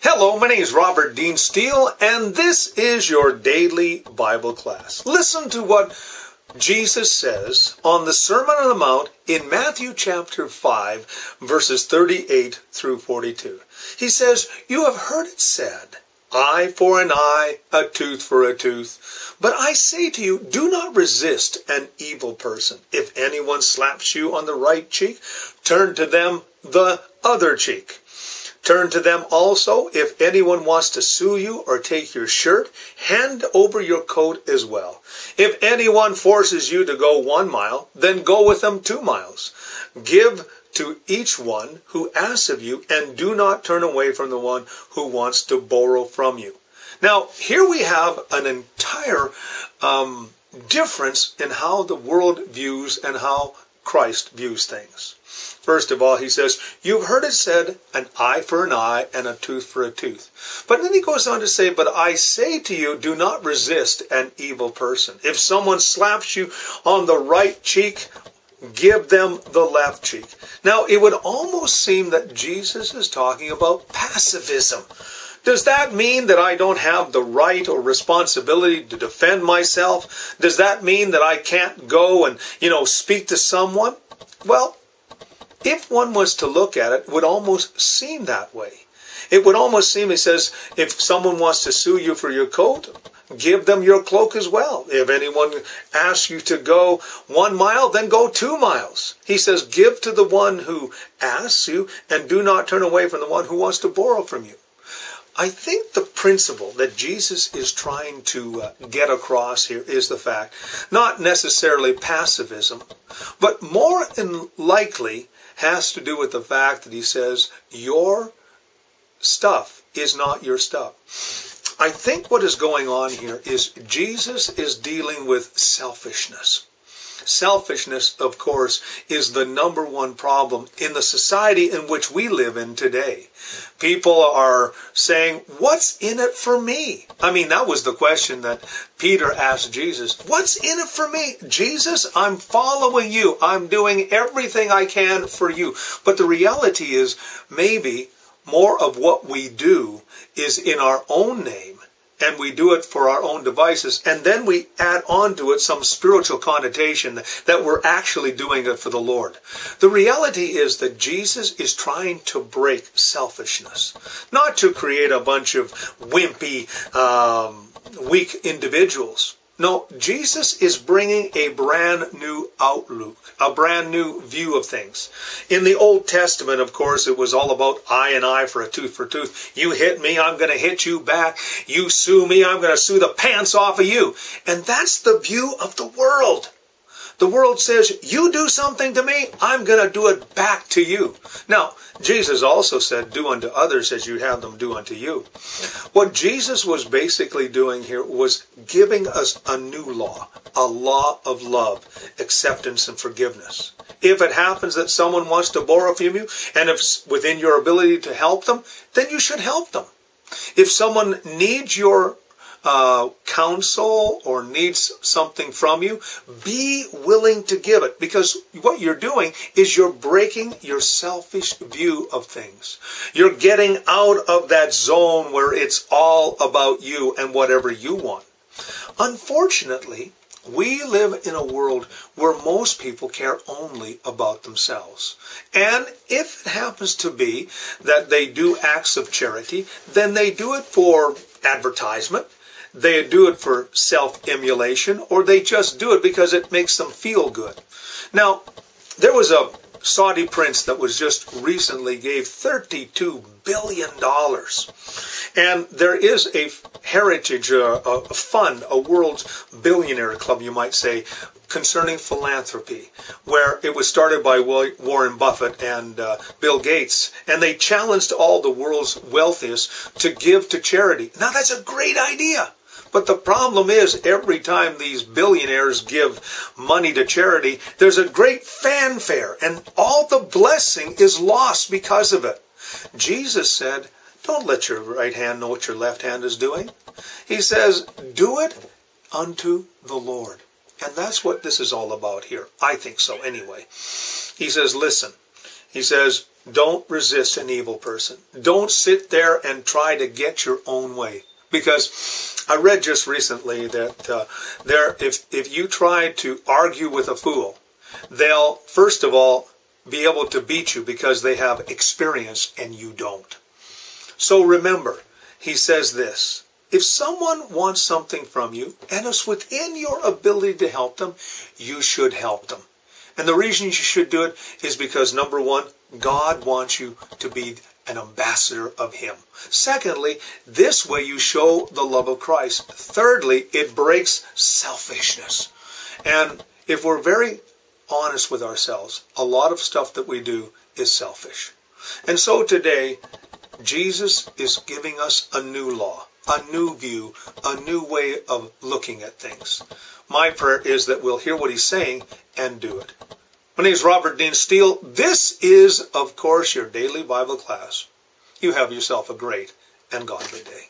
Hello, my name is Robert Dean Steele, and this is your daily Bible class. Listen to what Jesus says on the Sermon on the Mount in Matthew chapter 5, verses 38 through 42. He says, "You have heard it said, eye for an eye, a tooth for a tooth. But I say to you, do not resist an evil person. If anyone slaps you on the right cheek, turn to them the other cheek. Turn to them also, if anyone wants to sue you or take your shirt, hand over your coat as well. If anyone forces you to go 1 mile, then go with them 2 miles. Give to each one who asks of you, and do not turn away from the one who wants to borrow from you." Now, here we have an entire difference in how the world views and how Christ views things. First of all, he says, "You've heard it said, an eye for an eye and a tooth for a tooth." But then he goes on to say, "But I say to you, do not resist an evil person. If someone slaps you on the right cheek, give them the left cheek." Now, it would almost seem that Jesus is talking about pacifism. Does that mean that I don't have the right or responsibility to defend myself? Does that mean that I can't go and, speak to someone? Well, if one was to look at it, it would almost seem that way. It would almost seem, he says, if someone wants to sue you for your coat, give them your cloak as well. If anyone asks you to go 1 mile, then go 2 miles. He says, give to the one who asks you, and do not turn away from the one who wants to borrow from you. I think the principle that Jesus is trying to get across here is the fact, not necessarily pacifism, but more than likely has to do with the fact that he says, your stuff is not your stuff. I think what is going on here is Jesus is dealing with selfishness. Selfishness, of course, is the number one problem in the society in which we live in today. People are saying, what's in it for me? I mean, that was the question that Peter asked Jesus. What's in it for me? Jesus, I'm following you. I'm doing everything I can for you. But the reality is, maybe more of what we do is in our own name, and we do it for our own devices, and then we add on to it some spiritual connotation that we're actually doing it for the Lord. The reality is that Jesus is trying to break selfishness, not to create a bunch of wimpy, weak individuals. No, Jesus is bringing a brand new outlook, a brand new view of things. In the Old Testament, of course, it was all about eye and eye for tooth. You hit me, I'm going to hit you back. You sue me, I'm going to sue the pants off of you. And that's the view of the world. The world says, you do something to me, I'm going to do it back to you. Now, Jesus also said, do unto others as you have them do unto you. What Jesus was basically doing here was giving us a new law, a law of love, acceptance, and forgiveness. If it happens that someone wants to borrow from you, and if it's within your ability to help them, then you should help them. If someone needs your counsel or needs something from you, be willing to give it, because what you're doing is you're breaking your selfish view of things. You're getting out of that zone where it's all about you and whatever you want. Unfortunately, we live in a world where most people care only about themselves. And if it happens to be that they do acts of charity, then they do it for advertisement. They do it for self-emulation, or they just do it because it makes them feel good. Now, there was a Saudi prince that was just recently gave $32 billion. And there is a heritage, a fund, a world's billionaire club, you might say, concerning philanthropy, where it was started by Warren Buffett and Bill Gates, and they challenged all the world's wealthiest to give to charity. Now, that's a great idea. But the problem is, every time these billionaires give money to charity, there's a great fanfare, and all the blessing is lost because of it. Jesus said, don't let your right hand know what your left hand is doing. He says, do it unto the Lord. And that's what this is all about here. I think so anyway. He says, listen, He says, don't resist an evil person. Don't sit there and try to get your own way. Because I read just recently that if you try to argue with a fool, they'll, first of all, be able to beat you because they have experience and you don't. So remember, he says this, if someone wants something from you and it's within your ability to help them, you should help them. And the reason you should do it is because, number one, God wants you to be an ambassador of him. Secondly, this way you show the love of Christ. Thirdly, it breaks selfishness. And if we're very honest with ourselves, a lot of stuff that we do is selfish. And so today, Jesus is giving us a new law, a new view, a new way of looking at things. My prayer is that we'll hear what he's saying and do it. My name is Robert Dean Steele. This is, of course, your daily Bible class. You have yourself a great and godly day.